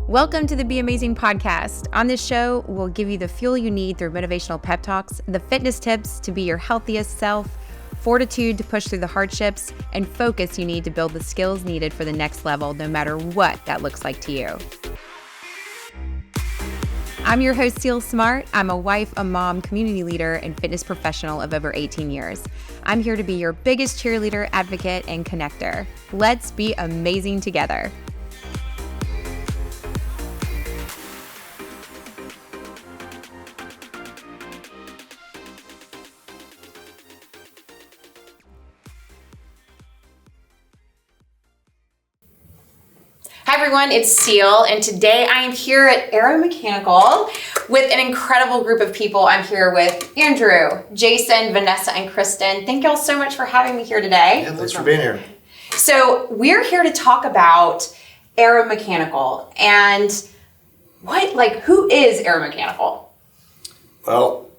Welcome to the Be Amazing podcast. On this show, we'll give you the fuel you need through motivational pep talks, the fitness tips to be your healthiest self, fortitude to push through the hardships, and focus you need to build the skills needed for the next level, no matter what that looks like to you. I'm your host, Seal Smart. I'm a wife, a mom, community leader, and fitness professional of over 18 years. I'm here to be your biggest cheerleader, advocate, and connector. Let's be amazing together. Hi everyone, it's Seal, and today I am here at Airo Mechanical with an incredible group of people. I'm here with Andrew, Jason, Vanessa, and Kristen. Thank y'all so much for having me here today. Yeah, thanks for being here. So we're here to talk about Airo Mechanical and who is Airo Mechanical? Well,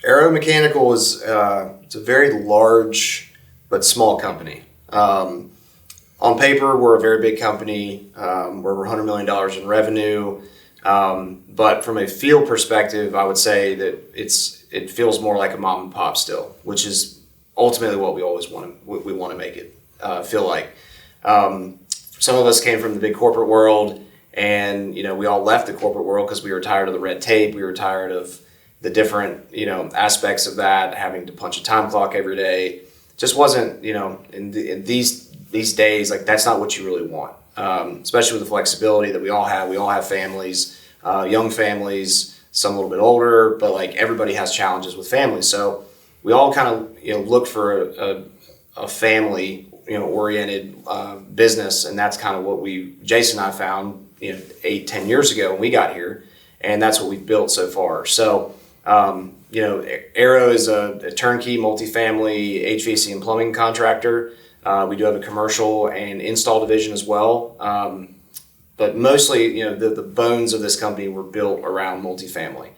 Airo Mechanical is it's a very large but small company. On paper, we're a very big company. We're over $100 million in revenue. But from a field perspective, I would say that it feels more like a mom and pop still, which is ultimately what we always want to make it feel like. Some of us came from the big corporate world, and we all left the corporate world because we were tired of the red tape. We were tired of the different aspects of that, having to punch a time clock every day. Just wasn't in these days, that's not what you really want, especially with the flexibility that we all have. We all have families, young families, some a little bit older, but everybody has challenges with families. So we all kind of look for a family oriented business, and that's kind of what Jason and I found 8-10 years ago when we got here, and that's what we've built so far. So Airo is a turnkey multifamily HVAC and plumbing contractor. We do have a commercial and install division as well. But mostly, the bones of this company were built around multifamily.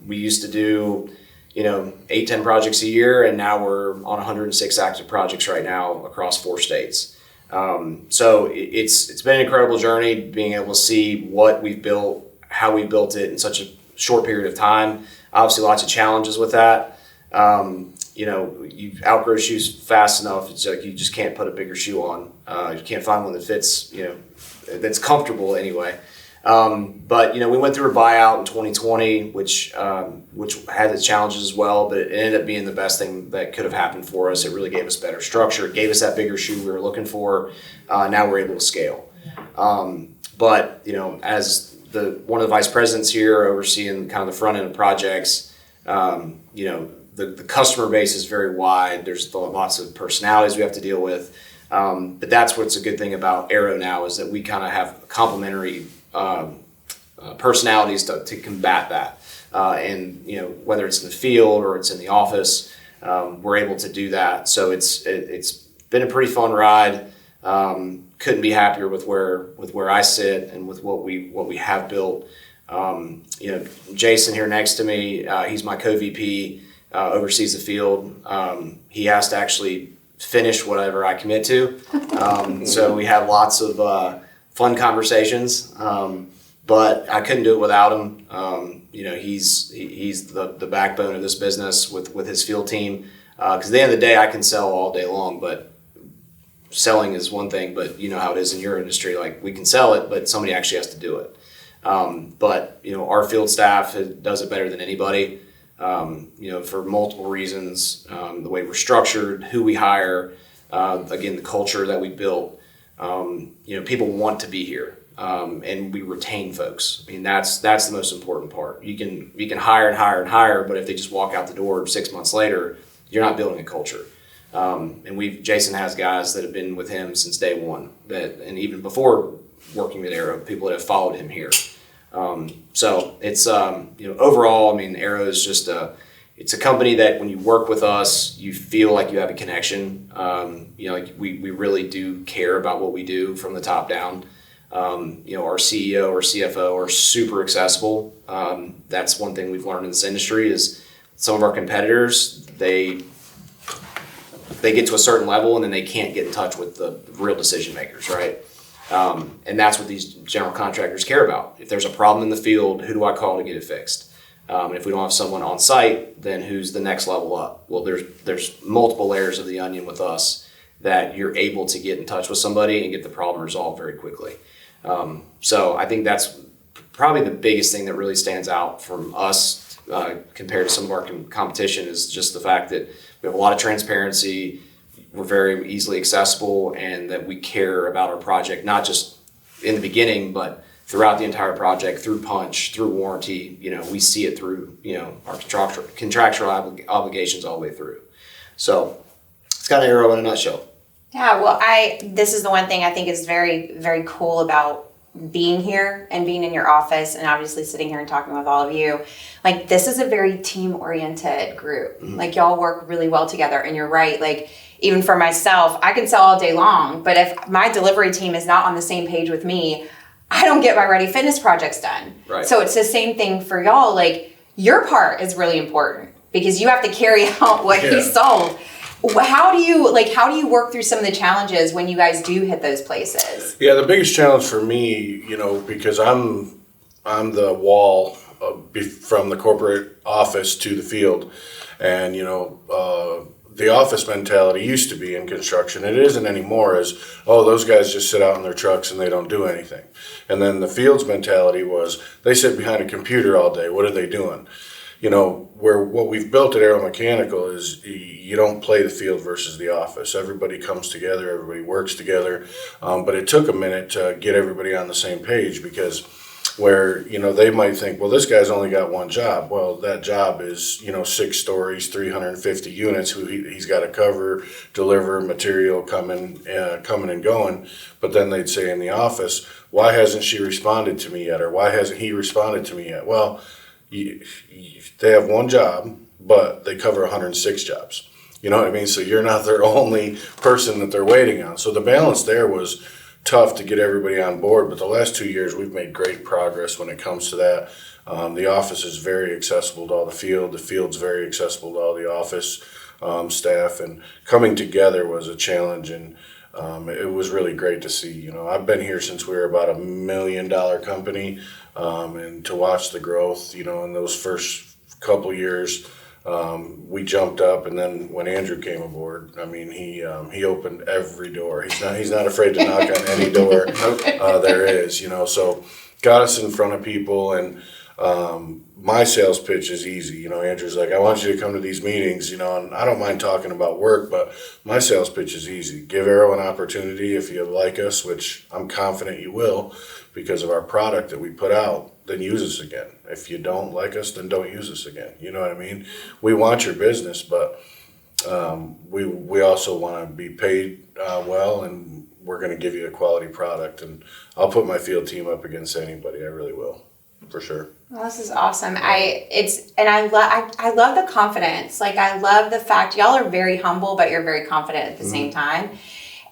We used to do, 8-10 projects a year, and now we're on 106 active projects right now across 4 states. So it's been an incredible journey being able to see what we've built, how we built it in such a short period of time. Obviously, lots of challenges with that. You outgrow shoes fast enough. It's like you just can't put a bigger shoe on. You can't find one that fits, that's comfortable anyway. But we went through a buyout in 2020, which had its challenges as well, but it ended up being the best thing that could have happened for us. It really gave us better structure. It gave us that bigger shoe we were looking for. Now we're able to scale. But as one of the vice presidents here overseeing kind of the front end of projects, the customer base is very wide. There's lots of personalities we have to deal with. But that's what's a good thing about Airo now is that we kind of have complementary personalities to combat that. And whether it's in the field or it's in the office, we're able to do that. So it's been a pretty fun ride. Couldn't be happier with where I sit and with what we have built. Jason here next to me, he's my co-VP. Oversees the field. He has to actually finish whatever I commit to. So we have lots of fun conversations, but I couldn't do it without him. He's the backbone of this business with his field team. Because at the end of the day, I can sell all day long, but selling is one thing, but you know how it is in your industry. We can sell it, but somebody actually has to do it. But our field staff does it better than anybody. For multiple reasons, the way we're structured, who we hire, again, the culture that we built, people want to be here, and we retain folks. I mean, that's the most important part. You can hire and hire and hire, but if they just walk out the door 6 months later, you're not building a culture. And Jason has guys that have been with him since day one and even before working with Airo, people that have followed him here. So it's, overall, I mean, Airo is just it's a company that when you work with us, you feel like you have a connection. We really do care about what we do from the top down. Our CEO or CFO are super accessible. That's one thing we've learned in this industry is some of our competitors, they get to a certain level and then they can't get in touch with the real decision makers, right? And that's what these general contractors care about. If there's a problem in the field, who do I call to get it fixed? And if we don't have someone on site, then who's the next level up? Well, there's multiple layers of the onion with us that you're able to get in touch with somebody and get the problem resolved very quickly. So I think that's probably the biggest thing that really stands out from us compared to some of our competition is just the fact that we have a lot of transparency, we're very easily accessible, and that we care about our project, not just in the beginning, but throughout the entire project, through punch, through warranty. We see it through, our contractual obligations all the way through. So it's kind of Airo in a nutshell. Yeah, well, this is the one thing I think is very, very cool about being here and being in your office and obviously sitting here and talking with all of you. Like, this is a very team-oriented group. Mm-hmm. Like, y'all work really well together, and you're right. Like, even for myself, I can sell all day long, but if my delivery team is not on the same page with me, I don't get my Ready Fitness projects done. Right. So it's the same thing for y'all. Like, your part is really important because you have to carry out what he sold. How do you work through some of the challenges when you guys do hit those places? Yeah, the biggest challenge for me, because I'm the wall from the corporate office to the field, and the office mentality used to be in construction. It isn't anymore. Is those guys just sit out in their trucks and they don't do anything. And then the field's mentality was they sit behind a computer all day. What are they doing? Where what we've built at Airo Mechanical is you don't play the field versus the office. Everybody comes together, everybody works together. But it took a minute to get everybody on the same page because where, they might think, well, this guy's only got one job. Well, that job is, 6 stories, 350 units who he's got to cover, deliver material coming and going. But then they'd say in the office, why hasn't she responded to me yet? Or why hasn't he responded to me yet? Well, they have one job, but they cover 106 jobs. You know what I mean? So you're not their only person that they're waiting on. So the balance there was tough to get everybody on board. But the last 2 years, we've made great progress when it comes to that. The office is very accessible to all the field. The field's very accessible to all the office staff. And coming together was a challenge. And it was really great to see. I've been here since we were about $1 million company. And to watch the growth, in those first couple years, we jumped up, and then when Andrew came aboard, he opened every door. He's not afraid to knock on any door there is, so got us in front of people, and my sales pitch is easy. Andrew's like, I want you to come to these meetings, and I don't mind talking about work, but my sales pitch is easy. Give Airo an opportunity if you like us, which I'm confident you will because of our product that we put out, then use us again. If you don't like us, then don't use us again. You know what I mean? We want your business, but we also want to be paid well, and we're going to give you a quality product. And I'll put my field team up against anybody. I really will. For sure. Well, this is awesome. I love the confidence. Like, I love the fact y'all are very humble, but you're very confident at the same time.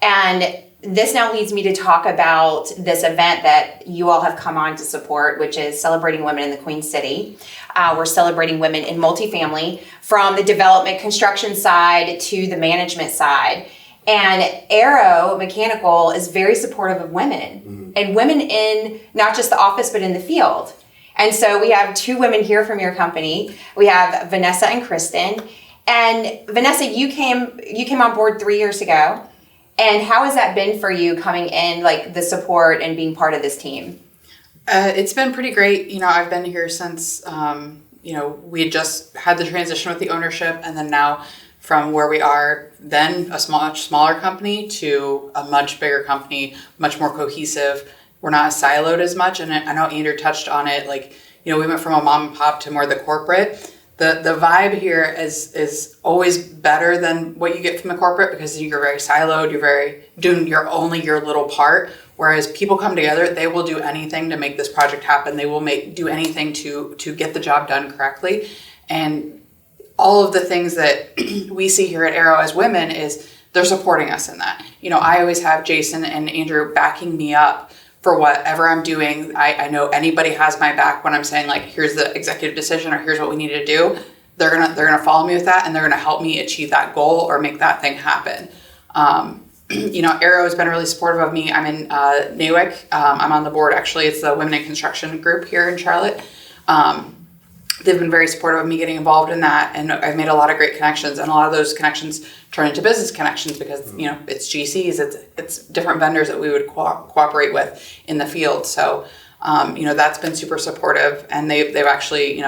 And this now leads me to talk about this event that you all have come on to support, which is Celebrating Women in the Queen City. We're celebrating women in multifamily from the development construction side to the management side. And Airo Mechanical is very supportive of women and women in not just the office, but in the field. And so we have 2 women here from your company. We have Vanessa and Kristen. And Vanessa, you came on board 3 years ago. And how has that been for you coming in, like the support and being part of this team? It's been pretty great. I've been here since, we had just had the transition with the ownership, and then now from where we are then a much smaller company to a much bigger company, much more cohesive. We're not siloed as much. And I know Andrew touched on it. We went from a mom and pop to more the corporate. The vibe here is always better than what you get from the corporate because you're very siloed. You're very doing only your little part. Whereas people come together, they will do anything to make this project happen. They will do anything to get the job done correctly. And all of the things that we see here at Airo as women is they're supporting us in that. I always have Jason and Andrew backing me up for whatever I'm doing. I know anybody has my back when I'm saying, like, here's the executive decision or here's what we need to do. They're gonna follow me with that, and they're gonna help me achieve that goal or make that thing happen. Airo has been really supportive of me. I'm in NAWIC. I'm on the board, actually. It's the Women in Construction group here in Charlotte. They've been very supportive of me getting involved in that, and I've made a lot of great connections, and a lot of those connections turn into business connections because, it's GCs, it's different vendors that we would cooperate with in the field. So, that's been super supportive, and they've actually,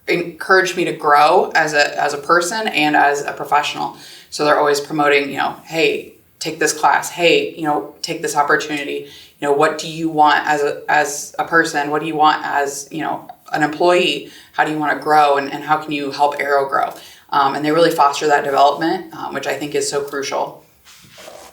encouraged me to grow as a person and as a professional. So they're always promoting, hey, take this class. Hey, take this opportunity. What do you want as a person? What do you want as, an employee? How do you want to grow, and how can you help Airo grow? And they really foster that development, which I think is so crucial.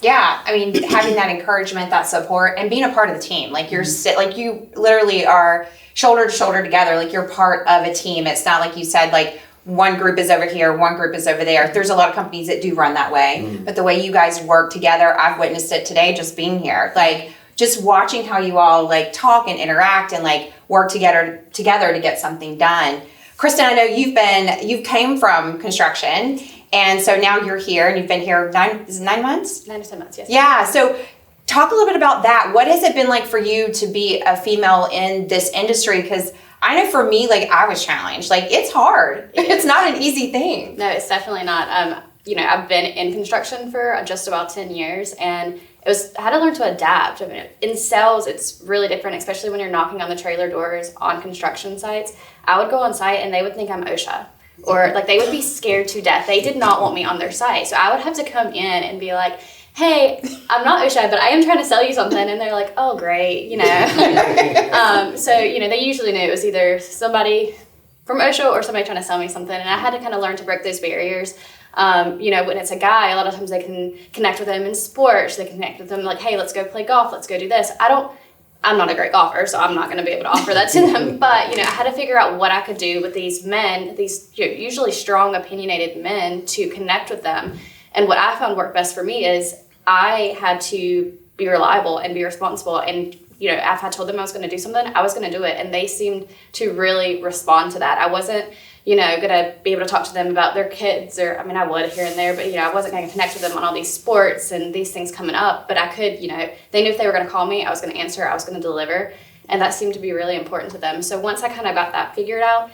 Yeah, I mean, having that encouragement, that support, and being a part of the team. Like you literally are shoulder to shoulder together. Like you're part of a team. It's not like you said, like one group is over here, one group is over there. There's a lot of companies that do run that way, but the way you guys work together, I've witnessed it today just being here. Like just watching how you all like talk and interact and like work together to get something done. Kristen, I know you came from construction, and so now you're here, and you've been here 9 months? 9 to 10 months, yes. Yeah, so talk a little bit about that. What has it been like for you to be a female in this industry? Because I know for me, like I was challenged. Like it's hard. It's not an easy thing. No, it's definitely not. I've been in construction for just about 10 years, and I had to learn to adapt. I mean, in sales, it's really different, especially when you're knocking on the trailer doors on construction sites. I would go on site and they would think I'm OSHA, or like they would be scared to death. They did not want me on their site. So I would have to come in and be like, hey, I'm not OSHA, but I am trying to sell you something. And they're like, oh, great, So, they usually knew it was either somebody from OSHA or somebody trying to sell me something. And I had to kind of learn to break those barriers. When it's a guy, a lot of times they can connect with them in sports. They can connect with them like, hey, let's go play golf. Let's go do this. I'm not a great golfer, so I'm not going to be able to offer that to them. But, I had to figure out what I could do with these men, these usually strong, opinionated men, to connect with them. And what I found worked best for me is I had to be reliable and be responsible. And, if I told them I was going to do something, I was going to do it. And they seemed to really respond to that. I wasn't, going to be able to talk to them about their kids, or, I would here and there, but, I wasn't going to connect with them on all these sports and these things coming up. But I could, they knew if they were going to call me, I was going to answer, I was going to deliver. And that seemed to be really important to them. So once I kind of got that figured out,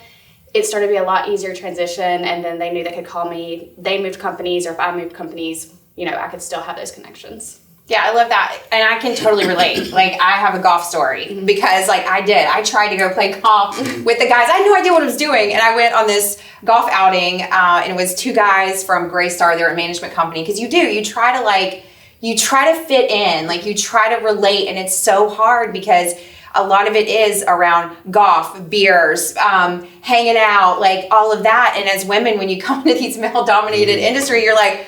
it started to be a lot easier transition. And then they knew they could call me. They moved companies, or if I moved companies, I could still have those connections. Yeah, I love that. And I can totally relate. Like, I have a golf story because, like, I tried to go play golf with the guys. I had no idea what I was doing. And I went on this golf outing, and it was 2 guys from Graystar. They're a management company. Because you try to fit in. Like, you try to relate. And it's so hard because a lot of it is around golf, beers, hanging out, like, all of that. And as women, when you come into these male-dominated industry, you're like,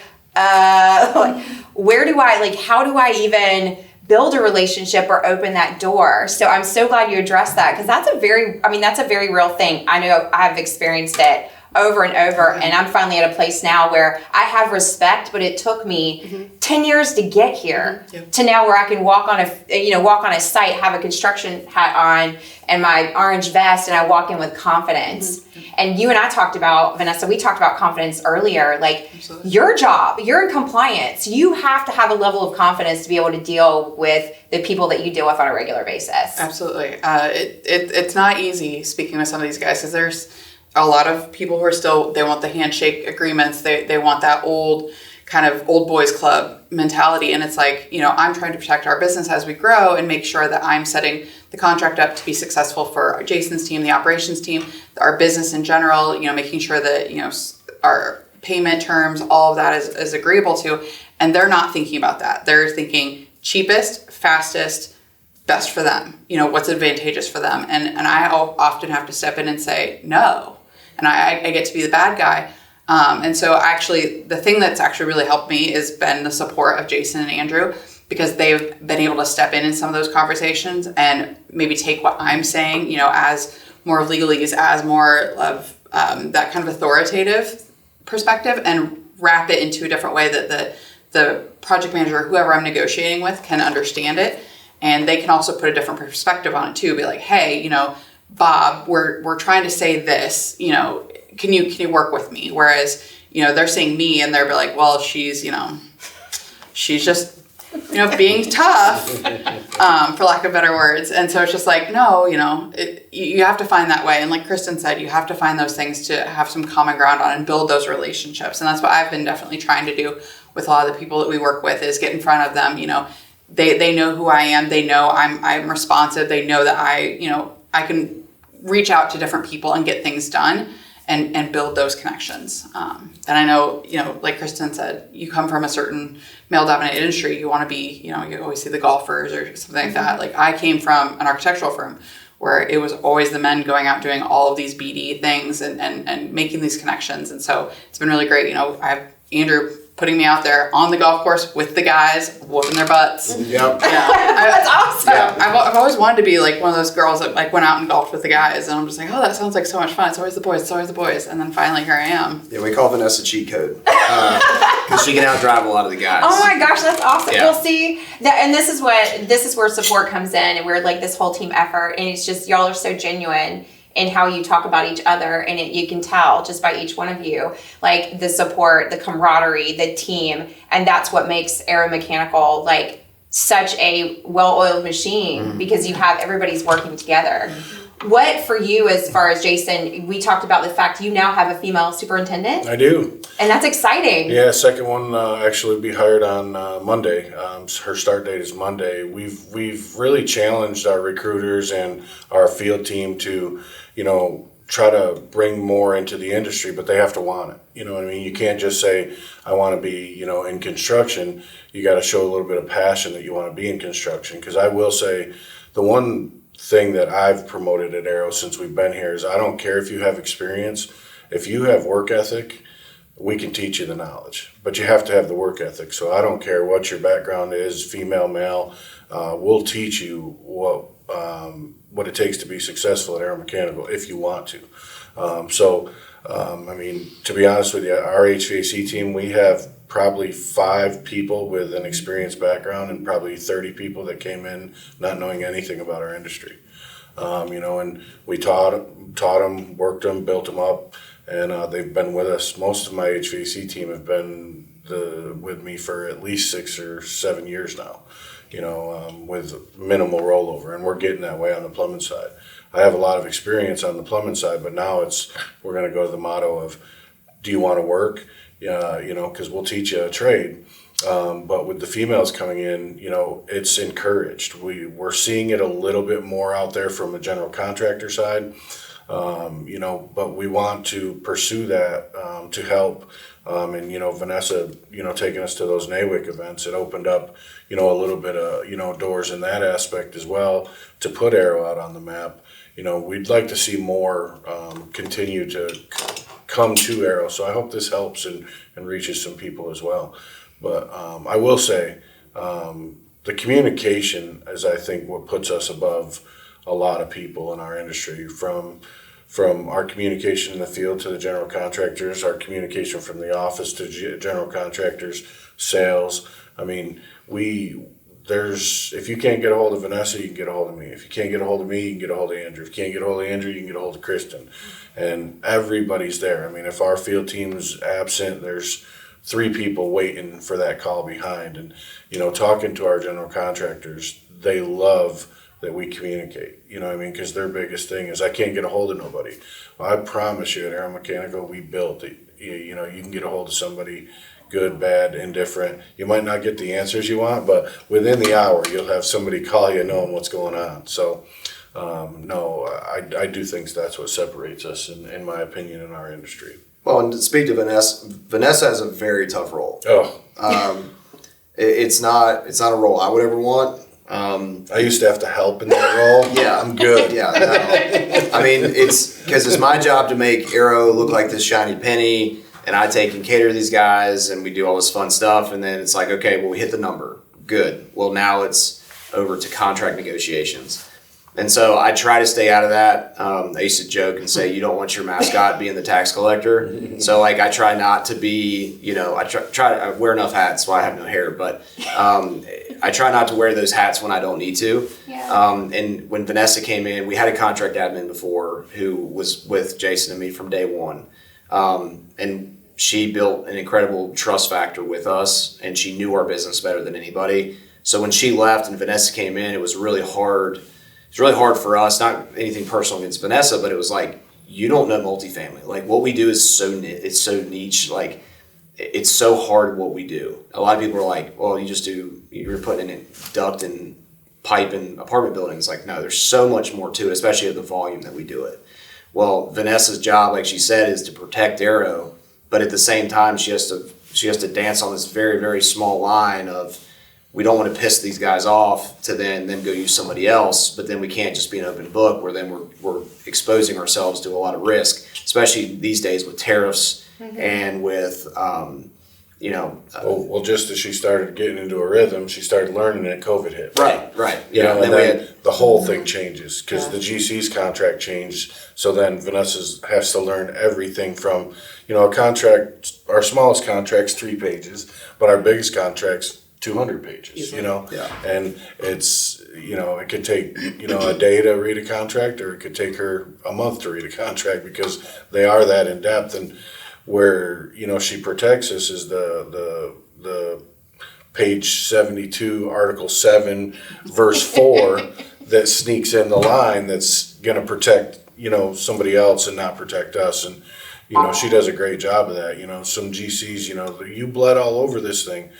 how do I even build a relationship or open that door? So I'm so glad you addressed that, because that's a very real thing. I know I've experienced it over and over, and I'm finally at a place now where I have respect, but it took me 10 years to get here to now where I can walk on a site, have a construction hat on and my orange vest, and I walk in with confidence. And you and I talked about, Vanessa, we talked about confidence earlier. Like, absolutely. Your job, you're in compliance. You have to have a level of confidence to be able to deal with the people that you deal with on a regular basis. Absolutely. It's not easy speaking with some of these guys, because there's a lot of people who are still, they want the handshake agreements. They want that old boys club mentality. And it's like, I'm trying to protect our business as we grow and make sure that I'm setting the contract up to be successful for Jason's team, the operations team, our business in general, making sure that, our payment terms, all of that is agreeable to. And they're not thinking about that. They're thinking cheapest, fastest, best for them, what's advantageous for them. And I often have to step in and say, no. And I get to be the bad guy. And so actually, the thing that's actually really helped me has been the support of Jason and Andrew, because they've been able to step in some of those conversations and maybe take what I'm saying, as more of legalese, as more of that kind of authoritative perspective, and wrap it into a different way that the project manager, whoever I'm negotiating with, can understand it. And they can also put a different perspective on it too. Be like, hey, Bob, we're trying to say this, can you work with me? Whereas, they're saying me, and they're like, well, she's she's just, being tough, for lack of better words. And so it's just like, no, you have to find that way. And like Kristen said, you have to find those things to have some common ground on and build those relationships. And that's what I've been definitely trying to do with a lot of the people that we work with, is get in front of them. They know who I am. They know I'm responsive. They know that I can reach out to different people and get things done and build those connections. And I know, like Kristen said, you come from a certain male-dominated industry. You want to be, you always see the golfers or something like that. Like, I came from an architectural firm where it was always the men going out doing all of these BD things and making these connections. And so it's been really great. I have Andrew putting me out there on the golf course with the guys, whooping their butts. Yep. That's awesome. Yeah, I've always wanted to be like one of those girls that like went out and golfed with the guys, and I'm just like, oh, that sounds like so much fun. It's always the boys. It's always the boys. And then finally, here I am. Yeah, we call Vanessa cheat code because she can outdrive a lot of the guys. Oh my gosh, that's awesome. Yeah. Well, see, and this is where support comes in, and we're like this whole team effort, and it's just y'all are so genuine in how you talk about each other, and you can tell just by each one of you, like the support, the camaraderie, the team, and that's what makes Airo Mechanical like such a well-oiled machine, because you have everybody's working together. What for you, as far as Jason, we talked about the fact you now have a female superintendent. I do. And that's exciting. Yeah, second one actually be hired on Monday. Her start date is Monday. We've really challenged our recruiters and our field team to, try to bring more into the industry, but they have to want it. You know what I mean? You can't just say, I want to be, in construction. You got to show a little bit of passion that you want to be in construction. Because I will say, the one thing that I've promoted at Airo since we've been here is, I don't care if you have experience. If you have work ethic, we can teach you the knowledge, but you have to have the work ethic. So I don't care what your background is, female, male, we'll teach you what it takes to be successful at Airo Mechanical if you want to. To be honest with you, our HVAC team, we have probably 5 people with an experienced background and probably 30 people that came in not knowing anything about our industry. And we taught them, worked them, built them up, and they've been with us. Most of my HVAC team have been with me for at least 6 or 7 years now, with minimal rollover, and we're getting that way on the plumbing side. I have a lot of experience on the plumbing side, but now we're going to go to the motto of, do you want to work? Because we'll teach you a trade. But with the females coming in, it's encouraged. We're seeing it a little bit more out there from a general contractor side, but we want to pursue that to help. Vanessa, taking us to those NAWIC events, it opened up, a little bit of, doors in that aspect as well to put Airo out on the map. We'd like to see more continue to come to Airo. So I hope this helps and reaches some people as well. But I will say the communication is, I think, what puts us above a lot of people in our industry, from our communication in the field to the general contractors, our communication from the office to general contractors, sales. I mean, if you can't get a hold of Vanessa, you can get a hold of me. If you can't get a hold of me, you can get a hold of Andrew. If you can't get a hold of Andrew, you can get a hold of Kristen. And everybody's there. I mean, if our field team's absent, there's 3 people waiting for that call behind. And, talking to our general contractors, they love that we communicate, because their biggest thing is, I can't get a hold of nobody. Well, I promise you at Airo Mechanical, we built it. You can get a hold of somebody, good, bad, indifferent. You might not get the answers you want, but within the hour, you'll have somebody call you knowing what's going on. So, I do think that's what separates us, in my opinion, in our industry. Well, and to speak to Vanessa has a very tough role. Oh. It's not a role I would ever want. I used to have to help in that role. Yeah. I'm good. Yeah. No. I mean, it's because it's my job to make Airo look like this shiny penny, and I take and cater these guys, and we do all this fun stuff, and then it's like, okay, well, we hit the number. Good. Well, now it's over to contract negotiations. And so I try to stay out of that. I used to joke and say, you don't want your mascot being the tax collector. So I try not to be, I wear enough hats, so I have no hair, but I try not to wear those hats when I don't need to. Yeah. And when Vanessa came in, we had a contract admin before who was with Jason and me from day one. And she built an incredible trust factor with us, and she knew our business better than anybody. So when she left and Vanessa came in, it was really hard. It's really hard for us, not anything personal against Vanessa, but it was like, you don't know multifamily. Like, what we do is it's so niche. Like, it's so hard what we do. A lot of people are like, well, you're putting in duct and pipe in apartment buildings. Like, no, there's so much more to it, especially at the volume that we do it. Well, Vanessa's job, like she said, is to protect Airo, but at the same time, she has to dance on this very, very small line of, we don't want to piss these guys off to then go use somebody else, but then we can't just be an open book where then we're exposing ourselves to a lot of risk, especially these days with tariffs and with, Well, just as she started getting into a rhythm, she started learning that COVID hit. Right. You know, and then the whole thing changes because the GC's contract changed. So then Vanessa has to learn everything from, a contract, our smallest contract's 3 pages, but our biggest contract's 200 pages, and it's, it could take, a day to read a contract, or it could take her a month to read a contract because they are that in depth. And where, she protects us is the page 72, Article 7, verse 4 that sneaks in the line that's going to protect, somebody else and not protect us. And, she does a great job of that. Some GCs, you bled all over this thing.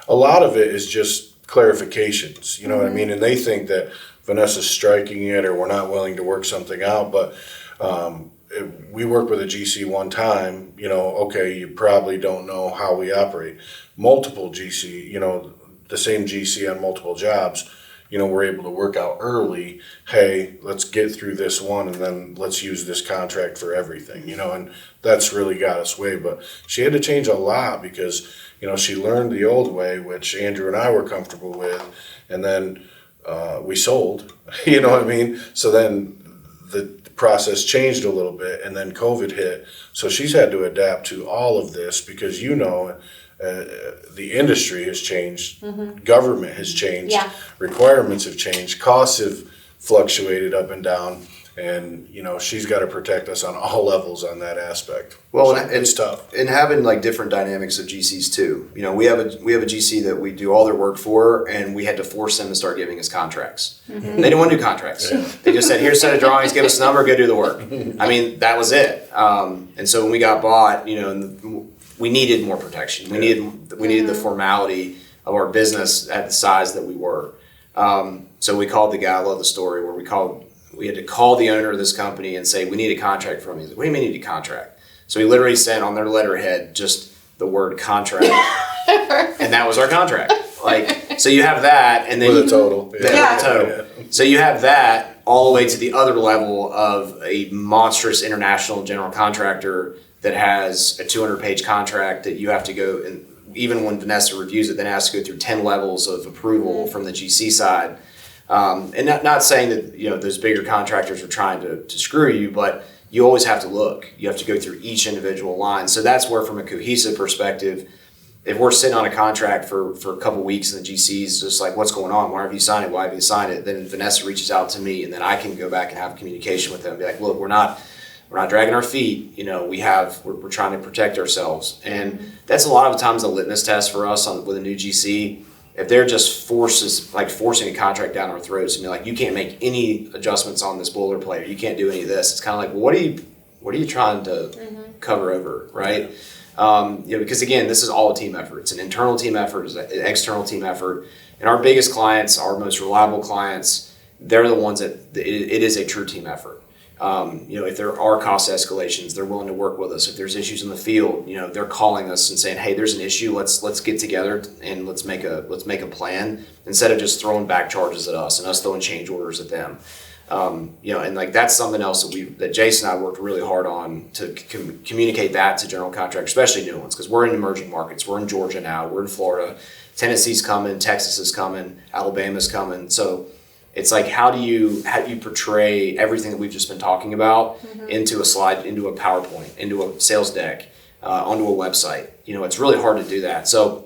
A lot of it is just clarifications, you know what I mean? And they think that Vanessa's striking it or we're not willing to work something out. But we worked with a GC one time, okay, you probably don't know how we operate. Multiple GC, the same GC on multiple jobs, we're able to work out early, hey, let's get through this one and then let's use this contract for everything, and that's really got us way. But she had to change a lot because, she learned the old way, which Andrew and I were comfortable with, and then we sold, you know what I mean? So then the process changed a little bit, and then COVID hit. So she's had to adapt to all of this because, the industry has changed, government has changed, requirements have changed, costs have fluctuated up and down, and she's got to protect us on all levels on that aspect. Well, so it's tough. And having like different dynamics of GCs too. We have a GC that we do all their work for, and we had to force them to start giving us contracts. They didn't want to do contracts. Yeah. They just said, "Here's a set of drawings, give us a number, go do the work." I mean, that was it. And so when we got bought, we needed more protection. We needed the formality of our business at the size that we were. So we called the guy. I love the story where we had to call the owner of this company and say, we need a contract from you. He's like, what do you mean you need a contract? So he literally sent on their letterhead just the word contract. And that was our contract. So you have that, and then with a total. Yeah. So you have that all the way to the other level of a monstrous international general contractor that has a 200-page contract that you have to go, and even when Vanessa reviews it, then it has to go through 10 levels of approval from the GC side. And not saying that those bigger contractors are trying to screw you, but you always have to look. You have to go through each individual line. So that's where, from a cohesive perspective, if we're sitting on a contract for a couple weeks and the GC's just like, what's going on? Why have you signed it? Why have you signed it? Then Vanessa reaches out to me, and then I can go back and have communication with them and be like, look, we're not dragging our feet. We're trying to protect ourselves. And that's a lot of times a litmus test for us with a new GC. If they're just forcing a contract down our throats and be like, you can't make any adjustments on this boilerplate, or you can't do any of this, it's kind of like, well, what are you trying to cover over, right? Because again, this is all a team effort. It's an internal team effort, it's an external team effort. And our biggest clients, our most reliable clients, they're the ones that it is a true team effort. If there are cost escalations, they're willing to work with us. If there's issues in the field, they're calling us and saying, "Hey, there's an issue. Let's get together and let's make a plan," instead of just throwing back charges at us and us throwing change orders at them. And like that's something else that Jason and I worked really hard on to communicate that to general contractors, especially new ones, because we're in emerging markets. We're in Georgia now. We're in Florida. Tennessee's coming. Texas is coming. Alabama's coming. So it's like, how do you portray everything that we've just been talking about into a slide, into a PowerPoint, into a sales deck, onto a website? It's really hard to do that. So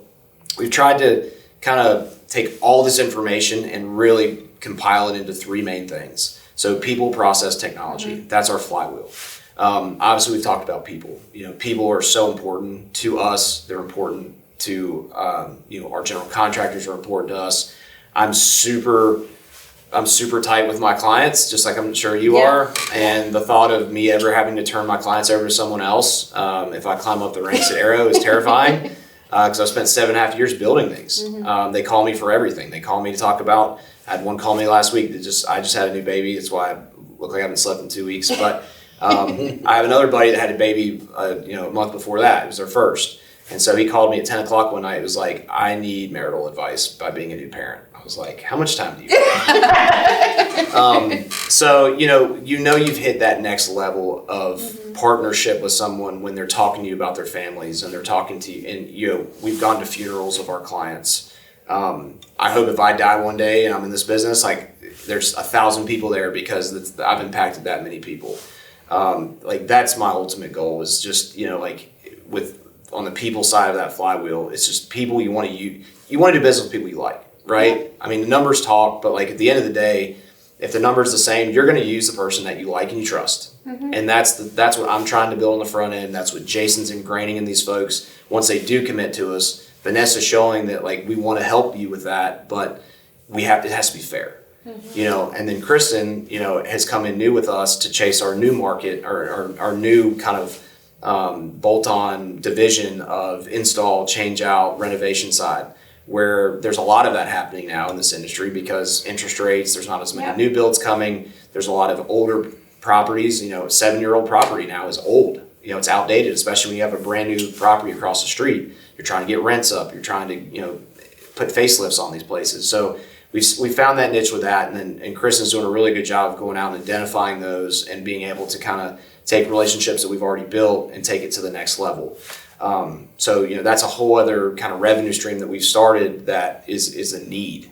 we've tried to kind of take all this information and really compile it into 3 main things. So people, process, technology. That's our flywheel. Obviously, we've talked about people. People are so important to us. They're important to our general contractors are important to us. I'm super tight with my clients, just like I'm sure you are. And the thought of me ever having to turn my clients over to someone else, if I climb up the ranks at Airo, is terrifying. Because I've spent 7.5 years building things. They call me for everything. They call me to talk about. I had one call me last week that I just had a new baby. That's why I look like I haven't slept in 2 weeks. But I have another buddy that had a baby, a month before that. It was their first. And so he called me at 10 o'clock one night. It was like, I need marital advice by being a new parent. I was like, how much time do you have? So, you've hit that next level of partnership with someone when they're talking to you about their families and they're talking to you. And, we've gone to funerals of our clients. I hope if I die one day and I'm in this business, like there's 1,000 people there because I've impacted that many people. That's my ultimate goal is just, on the people side of that flywheel, it's just people you want to use. You want to do business with people you like, right? Yeah. I mean, the numbers talk, but at the end of the day, if the number's the same, you're going to use the person that you like and you trust. And that's what I'm trying to build on the front end. That's what Jason's ingraining in these folks. Once they do commit to us, Vanessa's showing that we want to help you with that, but it has to be fair. And then Kristen, has come in new with us to chase our new market, or our new kind of bolt-on division of install, change out, renovation side, where there's a lot of that happening now in this industry because interest rates, there's not as many new builds coming. There's a lot of older properties. A 7-year-old property now is old. It's outdated, especially when you have a brand new property across the street. You're trying to get rents up. You're trying to, put facelifts on these places. So we found that niche with that. And Kristen's doing a really good job of going out and identifying those and being able to kind of take relationships that we've already built and take it to the next level. So that's a whole other kind of revenue stream that we've started that is a need,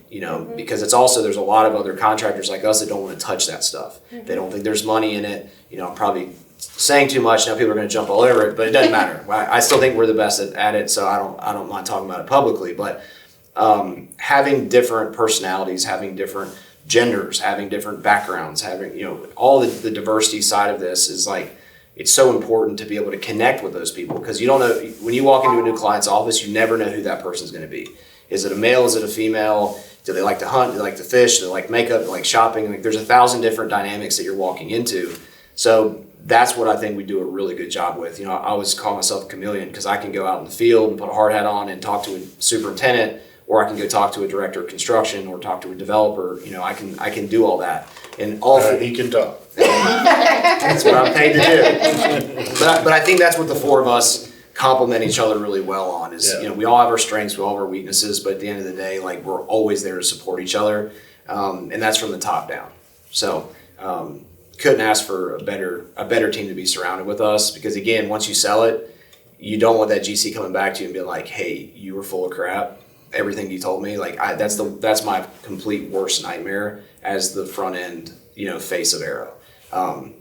because it's also, there's a lot of other contractors like us that don't want to touch that stuff. They don't think there's money in it. I'm probably saying too much now. People are going to jump all over it, but it doesn't matter. I still think we're the best at it, so I don't mind talking about it publicly. But having different personalities, having different genders, having different backgrounds, having all the diversity side of this is it's so important to be able to connect with those people, because you don't know, when you walk into a new client's office, you never know who that person's going to be. Is it a male? Is it a female? Do they like to hunt? Do they like to fish? Do they like makeup? Do they like shopping? There's 1,000 different dynamics that you're walking into. So that's what I think we do a really good job with. I always call myself a chameleon because I can go out in the field and put a hard hat on and talk to a superintendent, or I can go talk to a director of construction or talk to a developer. I can do all that. And he can talk. That's what I'm paid to do. But I think that's what the four of us complement each other really well on is, we all have our strengths, we all have our weaknesses, but at the end of the day, we're always there to support each other. And that's from the top down. So, couldn't ask for a better team to be surrounded with us, because again, once you sell it, you don't want that GC coming back to you and being like, hey, you were full of crap. Everything you told me, that's my complete worst nightmare as the front end, face of Airo.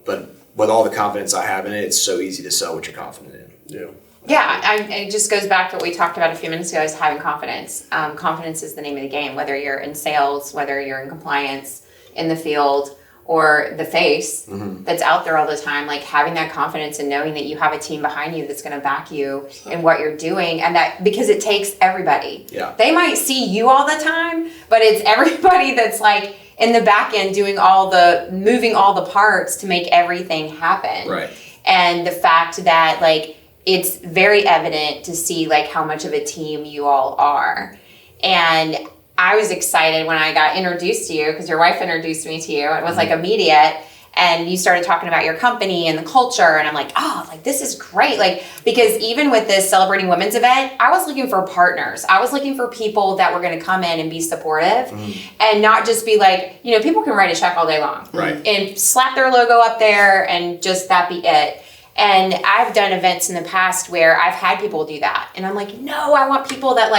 But with all the confidence I have in it, it's so easy to sell what you're confident in. It just goes back to what we talked about a few minutes ago, is having confidence. Confidence is the name of the game, whether you're in sales, whether you're in compliance, in the field, or the face that's out there all the time. Having that confidence and knowing that you have a team behind you that's going to back you in what you're doing, and that, because it takes everybody. They might see you all the time, but it's everybody that's in the back end moving all the parts to make everything happen. Right. And the fact that it's very evident to see how much of a team you all are. And I was excited when I got introduced to you, because your wife introduced me to you. It was immediate. And you started talking about your company and the culture. And I'm like, this is great. Because even with this Celebrating Women's event, I was looking for partners. I was looking for people that were going to come in and be supportive and not just be people can write a check all day long. Right. And slap their logo up there and just that be it. And I've done events in the past where I've had people do that. And I'm like, no, I want people that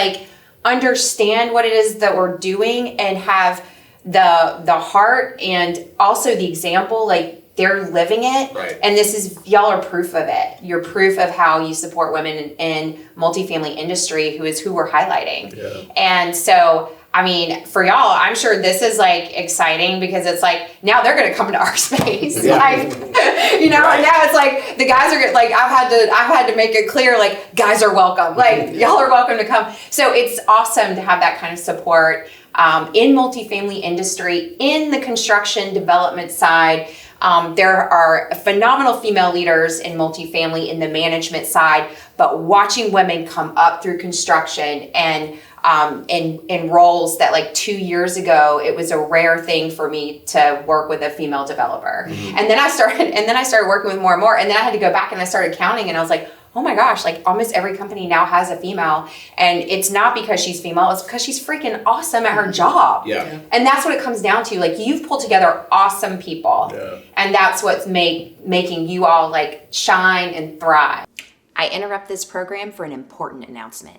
understand what it is that we're doing and have the heart and also the example, they're living it. Right. And y'all are proof of it. You're proof of how you support women in multifamily industry, who we're highlighting. Yeah. And so I mean, for y'all, I'm sure this is like exciting because it's like now they're going to come to our space, Yeah. like, you know. And now it's like the guys are like I've had to make it clear, like, guys are welcome, like y'all are welcome to come. So it's awesome to have that kind of support in multifamily industry, in the construction development side. There are phenomenal female leaders in multifamily in the management side, but watching women come up through construction and in roles that like 2 years ago, it was a rare thing for me to work with a female developer. And then I started working with more and more. And then I had to go back and I started counting and I was like, oh my gosh, like almost every company now has a female. And it's not because she's female, it's because she's freaking awesome at her job. Yeah. And that's what it comes down to. Like, you've pulled together awesome people. Yeah. And that's what's making you all like shine and thrive. I interrupt this program for an important announcement.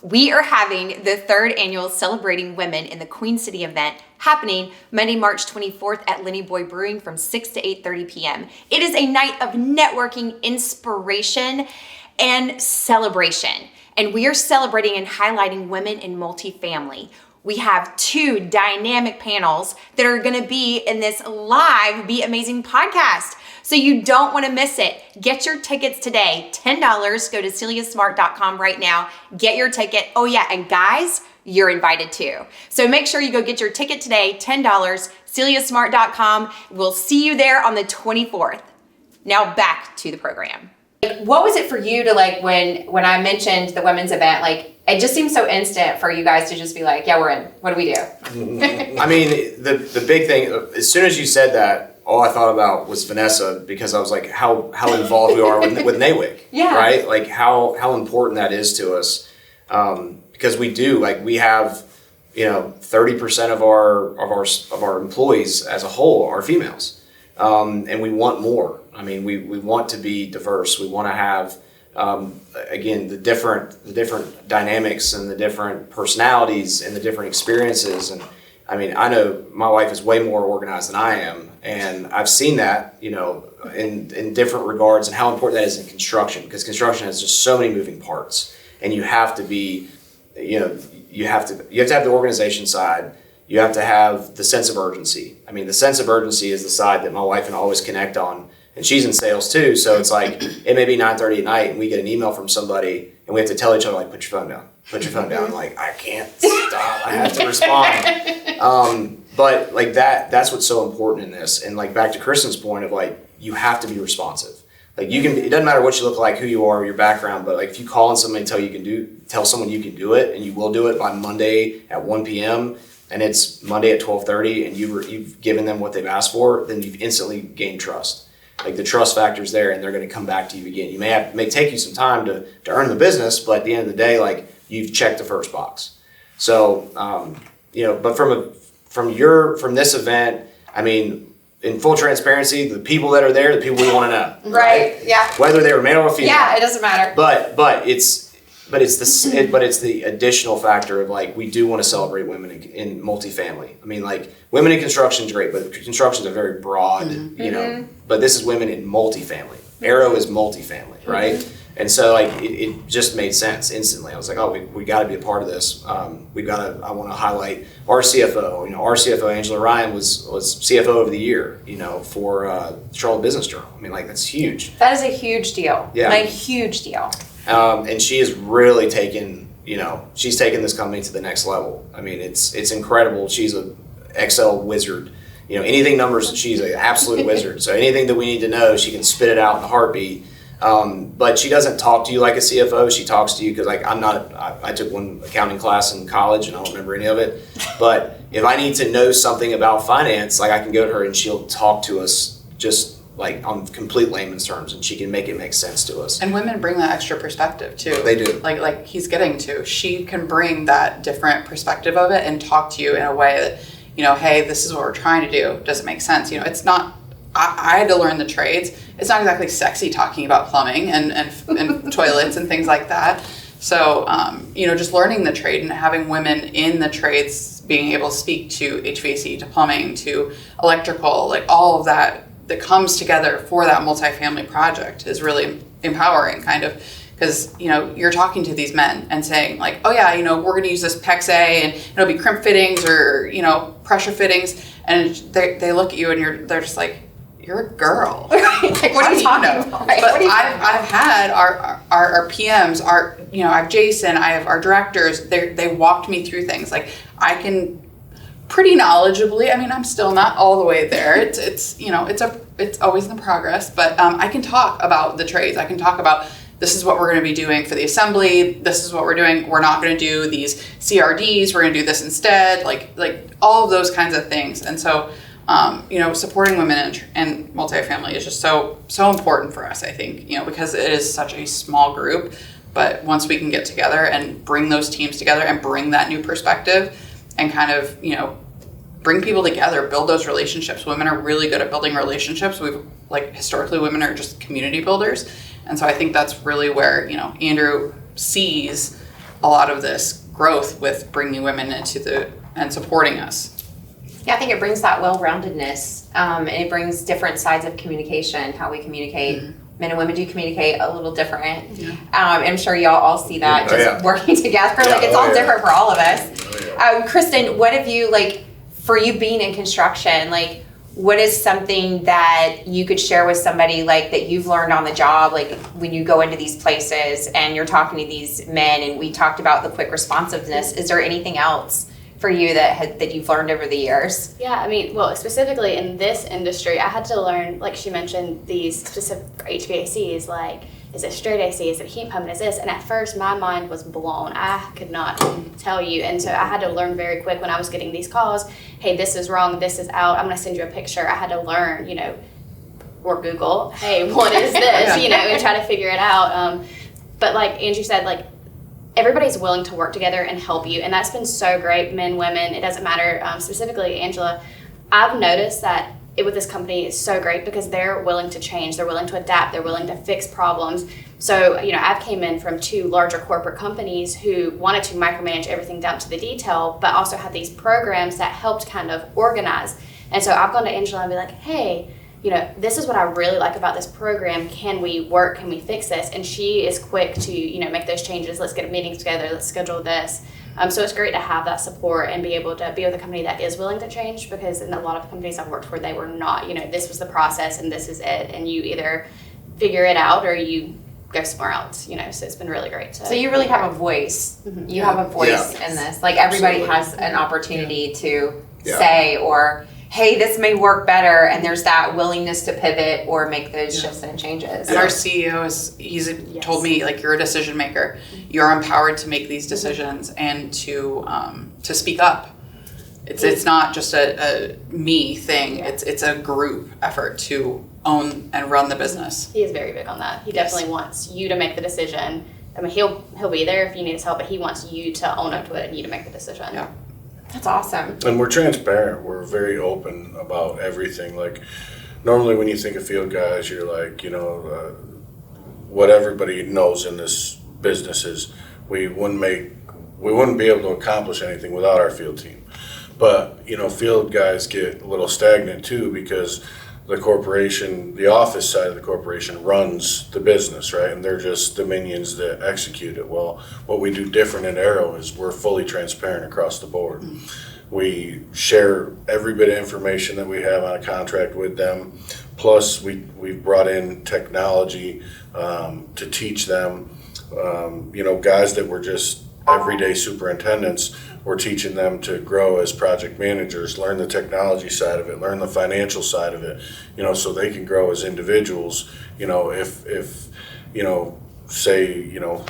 We are having the 3rd annual Celebrating Women in the Queen City event happening Monday, March 24th at Lenny Boy Brewing from 6 to 8:30 p.m. It is a night of networking, inspiration, and celebration. And we are celebrating and highlighting women in multifamily. We have 2 dynamic panels that are going to be in this live Be Amazing podcast. So you don't want to miss it. Get your tickets today. $10. Go to celiasmart.com right now. Get your ticket. Oh yeah, and guys, you're invited too. So make sure you go get your ticket today. $10. celiasmart.com. We'll see you there on the 24th. Now back to the program. What was it for you to like when I mentioned the women's event? Like, it just seems so instant for you guys to just be like, yeah, we're in. What do we do? I mean, the big thing, as soon as you said that, all I thought about was Vanessa, because I was like, how involved we are with NAWIC, Yeah. right? Like how important that is to us, because we have 30% of our employees as a whole are females, and we want more. I mean, we want to be diverse. We want to have again the different dynamics and the different personalities and the different experiences. And I mean, I know my wife is way more organized than I am, and I've seen that, in different regards, and how important that is in construction, because construction has just so many moving parts, and you have to be, you have to have the organization side. You have to have the sense of urgency. I mean, the sense of urgency is the side that my wife and I always connect on, and she's in sales too. So it's like, it may be 9:30 at night, and we get an email from somebody, and we have to tell each other, like, put your phone down. Put your phone down. Like, I can't stop. I have to respond. But like that's what's so important in this. And like back to Kristen's point of like, you have to be responsive. Like it doesn't matter what you look like, who you are, your background, but like if you call on somebody and tell someone you can do it, and you will do it by Monday at 1 p.m. and it's Monday at 12:30, and you've given them what they've asked for, then you've instantly gained trust. Like the trust factor's there, and they're going to come back to you again. You may take you some time to earn the business, but at the end of the day, like, you've checked the first box. So, but from this event, I mean, in full transparency, the people that are there, the people we want to know. Right. Yeah. Whether they were male or female. Yeah, it doesn't matter. But it's the additional factor of like, we do want to celebrate women in multifamily. I mean, like, women in construction is great, but construction is a very broad, but this is women in multifamily. Airo is multifamily, right? And so like it just made sense instantly. I was like, oh, we got to be a part of this. I want to highlight our CFO. Our CFO Angela Ryan was CFO of the year, for Charlotte Business Journal. I mean, like, that's huge. That is a huge deal. Yeah. Like, huge deal. And she has really taken this company to the next level. I mean, it's incredible. She's an Excel wizard. Anything numbers, she's an absolute wizard. So anything that we need to know, she can spit it out in a heartbeat. But she doesn't talk to you like a CFO. She talks to you because, like, I took one accounting class in college and I don't remember any of it. But if I need to know something about finance, like, I can go to her and she'll talk to us just like on complete layman's terms, and she can make it make sense to us. And women bring that extra perspective too. They do. Like he's getting to. She can bring that different perspective of it and talk to you in a way that, hey, this is what we're trying to do. Does it make sense? It's not. I had to learn the trades. It's not exactly sexy talking about plumbing and toilets and things like that. So, just learning the trade and having women in the trades being able to speak to HVAC, to plumbing, to electrical, like all of that comes together for that multifamily project is really empowering, kind of because, you know, you're talking to these men and saying like, oh yeah, you know, we're going to use this PEX A and it'll be crimp fittings or, you know, pressure fittings. And they look at you and they're just like, you're a girl. Like, what do you know? Right. But I've had our PMs, you know, I have Jason, I have our directors, they walked me through things. Like, I can pretty knowledgeably, I mean, I'm still not all the way there. It's you know, it's always in progress, but I can talk about the trades. I can talk about, this is what we're going to be doing for the assembly. This is what we're doing. We're not going to do these CRDs. We're going to do this instead. Like all of those kinds of things. And so, you know, supporting women in multifamily is just so important for us, I think, you know, because it is such a small group. But once we can get together and bring those teams together and bring that new perspective and kind of, you know, bring people together, build those relationships. Women are really good at building relationships. Historically, women are just community builders. And so I think that's really where, you know, Andrew sees a lot of this growth with bringing women into and supporting us. Yeah, I think it brings that well-roundedness. And it brings different sides of communication, how we communicate. Mm-hmm. Men and women do communicate a little different. Yeah. I'm sure y'all all see that working together. Like, it's all different for all of us. Kristen, what have you, like, for you being in construction, like, what is something that you could share with somebody, like, that you've learned on the job, like when you go into these places and you're talking to these men, and we talked about the quick responsiveness. Is there anything else for you that you've learned over the years? Yeah, I mean, well, specifically in this industry, I had to learn, like she mentioned, these specific HVACs, like, is it straight AC, is it heat pump, is this? And at first, my mind was blown. I could not tell you. And so I had to learn very quick when I was getting these calls, hey, this is wrong, this is out, I'm going to send you a picture. I had to learn, you know, or Google, hey, what is this? You know, and try to figure it out. But like Angie said, like, everybody's willing to work together and help you. And that's been so great, men, women, it doesn't matter. Specifically, Angela, I've noticed that with this company is so great because they're willing to change, they're willing to adapt, they're willing to fix problems. So, you know, I've came in from 2 larger corporate companies who wanted to micromanage everything down to the detail, but also had these programs that helped kind of organize. And so I've gone to Angela and be like, hey, you know, this is what I really like about this program. Can we work? Can we fix this? And she is quick to, you know, make those changes. Let's get meetings together. Let's schedule this. So it's great to have that support and be able to be with a company that is willing to change, because in a lot of companies I've worked for, they were not, you know, this was the process and this is it. And you either figure it out or you go somewhere else, you know, so it's been really great. So you really have a voice. Mm-hmm. You have a voice in this. Like, everybody has an opportunity to say, or, hey, this may work better, and there's that willingness to pivot or make those shifts and changes. And our CEO he's told me, like, you're a decision maker. You're empowered to make these decisions and to speak up. It's not just a me thing. It's a group effort to own and run the business. He is very big on that. He definitely wants you to make the decision. I mean, he'll be there if you need his help, but he wants you to own up to it and you to make the decision. Yeah. That's awesome. And we're transparent. We're very open about everything. Like, normally when you think of field guys, you're like, you know, what everybody knows in this business is we wouldn't be able to accomplish anything without our field team. But, you know, field guys get a little stagnant too, because the corporation, the office side of the corporation runs the business, right? And they're just the minions that execute it. Well, what we do different at Airo is we're fully transparent across the board. We share every bit of information that we have on a contract with them. Plus, we've brought in technology to teach them. You know, guys that were just everyday superintendents, we're teaching them to grow as project managers, learn the technology side of it, learn the financial side of it, you know, so they can grow as individuals. You know, if you know, say, you know,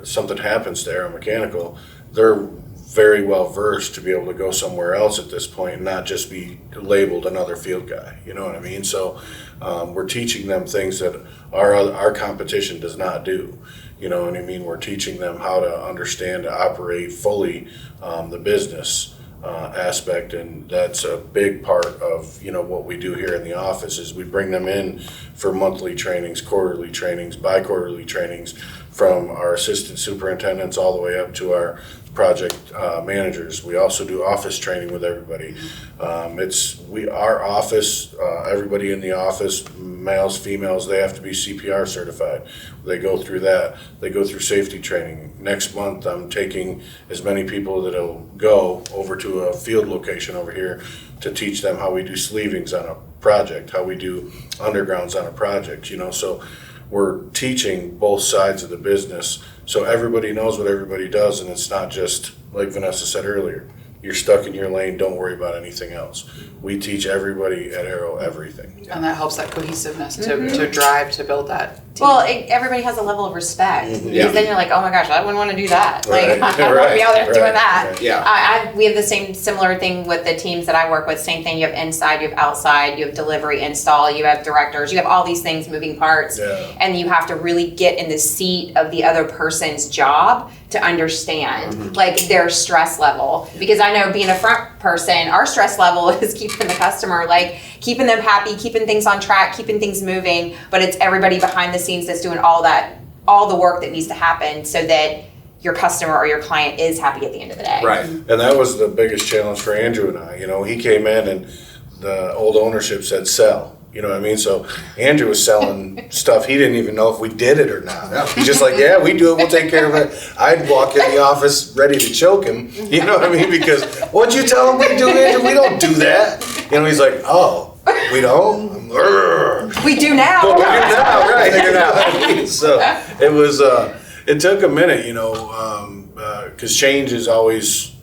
something happens to Airo Mechanical, they're very well versed to be able to go somewhere else at this point and not just be labeled another field guy. You know what I mean? So we're teaching them things that our competition does not do. You know what I mean? We're teaching them how to understand, to operate fully the business aspect, and that's a big part of, you know, what we do here in the office is we bring them in for monthly trainings, quarterly trainings, bi-quarterly trainings from our assistant superintendents all the way up to our project managers. We also do office training with everybody. Our office, everybody in the office, males, females, they have to be CPR certified. They go through that. They go through safety training. Next month, I'm taking as many people that'll go over to a field location over here to teach them how we do sleevings on a project, how we do undergrounds on a project, so we're teaching both sides of the business so everybody knows what everybody does, and it's not just like Vanessa said earlier, you're stuck in your lane, don't worry about anything else. We teach everybody at Airo everything. And that helps that cohesiveness to drive, to build that team. Well, everybody has a level of respect. Yeah. Because then you're like, oh my gosh, I wouldn't want to do that. Right. Like, I don't want to be out there doing that. Right. Yeah. We have the similar thing with the teams that I work with. Same thing. You have inside, you have outside, you have delivery, install, you have directors, you have all these things, moving parts. Yeah. And you have to really get in the seat of the other person's job to understand like their stress level. Because I know being a front person, our stress level is keeping the customer, like keeping them happy, keeping things on track, keeping things moving. But it's everybody behind the scenes that's doing all the work that needs to happen so that your customer or your client is happy at the end of the day. Right. And that was the biggest challenge for Andrew and I. He came in and the old ownership said sell. You know what I mean? So Andrew was selling stuff he didn't even know if we did it or not. He's just like, yeah, we do it, we'll take care of it. I'd walk in the office ready to choke him, you know what I mean? Because what'd you tell him we do, Andrew? We don't do that. He's like, oh, we don't? We do now. Well, we do now, right? You know what I mean? So it was, it took a minute, because change is always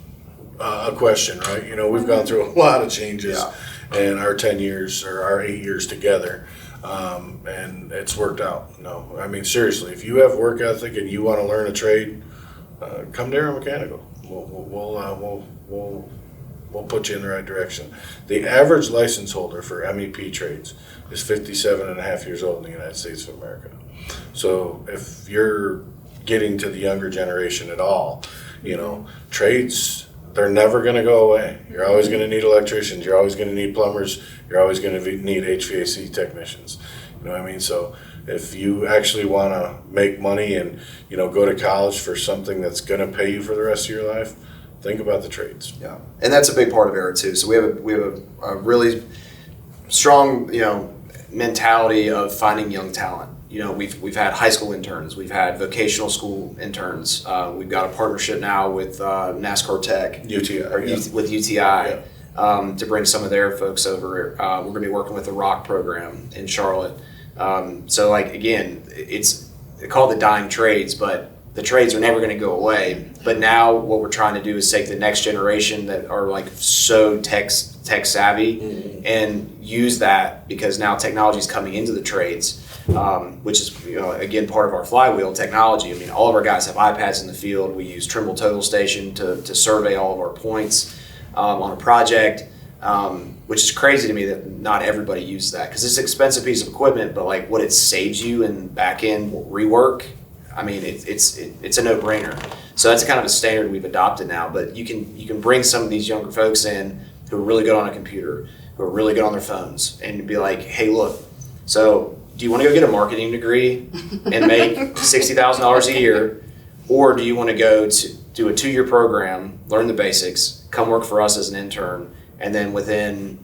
a question, right? We've gone through a lot of changes. Yeah. In our 10 years or our 8 years together, and it's worked out. Seriously, if you have work ethic and you want to learn a trade, come to Airo Mechanical. We'll put you in the right direction. The average license holder for MEP trades is 57 and a half years old in the United States of America. So if you're getting to the younger generation at all, trades, they're never going to go away. You're always going to need electricians. You're always going to need plumbers. You're always going to need HVAC technicians. You know what I mean? So if you actually want to make money and, go to college for something that's going to pay you for the rest of your life, think about the trades. Yeah, and that's a big part of Airo too. So we have a really strong, mentality of finding young talent. We've had high school interns, we've had vocational school interns. We've got a partnership now with NASCAR Tech, with UTI, to bring some of their folks over. We're going to be working with the ROC program in Charlotte. So again, they call it the dying trades, but the trades are never going to go away. But now what we're trying to do is take the next generation that are so tech savvy and use that, because now technology is coming into the trades. Which is, again, part of our flywheel technology. All of our guys have iPads in the field. We use Trimble Total Station to survey all of our points on a project, which is crazy to me that not everybody uses that, because it's an expensive piece of equipment, but what it saves you in back-end rework, it's a no-brainer. So that's kind of a standard we've adopted now. But you can bring some of these younger folks in who are really good on a computer, who are really good on their phones, and be like, hey, look, so do you want to go get a marketing degree and make $60,000 a year, or do you want to go to do a 2-year program, learn the basics, come work for us as an intern, and then within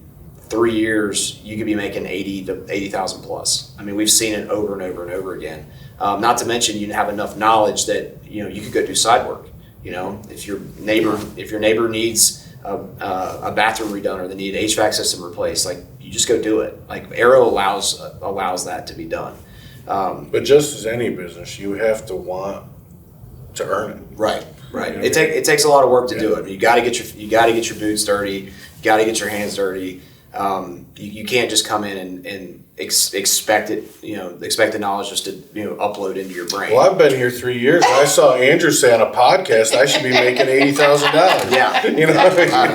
3 years you could be making 80 to 80,000 plus. We've seen it over and over and over again. Not to mention you have enough knowledge that you could go do side work. If your neighbor needs a bathroom redone, or they need an HVAC system replaced, you just go do it. Airo allows that to be done. But just as any business, you have to want to earn it. Right. It takes a lot of work to do it. You got to get your boots dirty. You got to get your hands dirty. You can't just come in and expect the knowledge just to upload into your brain. Well, I've been here 3 years, and I saw Andrew say on a podcast I should be making $80,000. Yeah, you know what I mean. I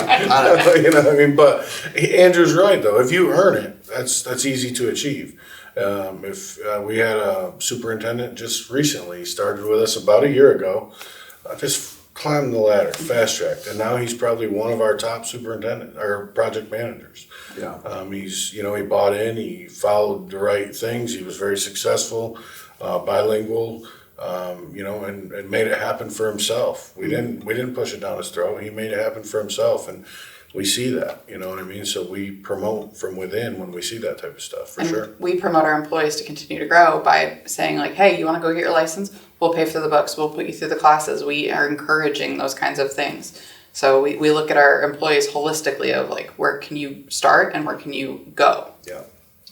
know. You know what I mean. But Andrew's right though. If you earn it, that's easy to achieve. We had a superintendent just recently started with us about a year ago, just climbed the ladder, fast tracked, and now he's probably one of our top superintendent or project managers. Yeah. He bought in, he followed the right things, he was very successful, bilingual, and made it happen for himself. We didn't push it down his throat. He made it happen for himself, and we see that, you know what I mean? So we promote from within when we see that type of stuff, for sure. We promote our employees to continue to grow by saying like, hey, you want to go get your license? We'll pay for the books. We'll put you through the classes. We are encouraging those kinds of things. So we look at our employees holistically of like, where can you start and where can you go? Yeah.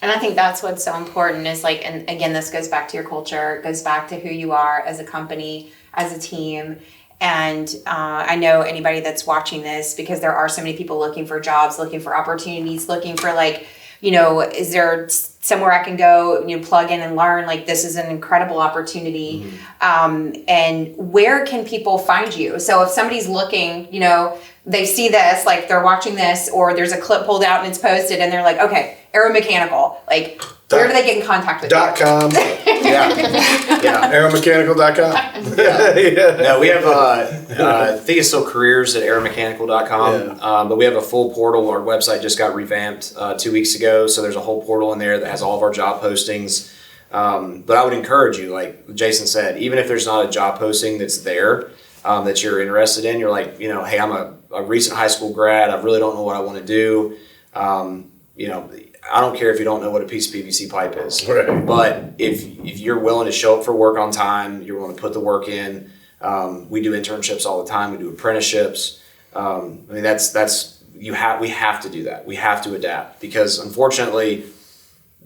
And I think that's what's so important is like, and again, this goes back to your culture, it goes back to who you are as a company, as a team. And I know anybody that's watching this, because there are so many people looking for jobs, looking for opportunities, looking for like, is there somewhere I can go, plug in and learn? Like, this is an incredible opportunity. And where can people find you? So if somebody's looking, they see this, like they're watching this, or there's a clip pulled out and it's posted and they're like, okay, Airo Mechanical, like, where do they get in contact with you? .com. Yeah. AiroMechanical.com. Yeah. No, we have, I think it's still careers at airomechanical.com. Yeah. But we have a full portal. Our website just got revamped 2 weeks ago. So there's a whole portal in there that has all of our job postings. But I would encourage you, like Jason said, even if there's not a job posting that's there that you're interested in, you're like, hey, I'm a recent high school grad. I really don't know what I want to do. I don't care if you don't know what a piece of PVC pipe is, right. But if you're willing to show up for work on time, you're willing to put the work in. We do internships all the time. We do apprenticeships. We have to do that. We have to adapt because unfortunately,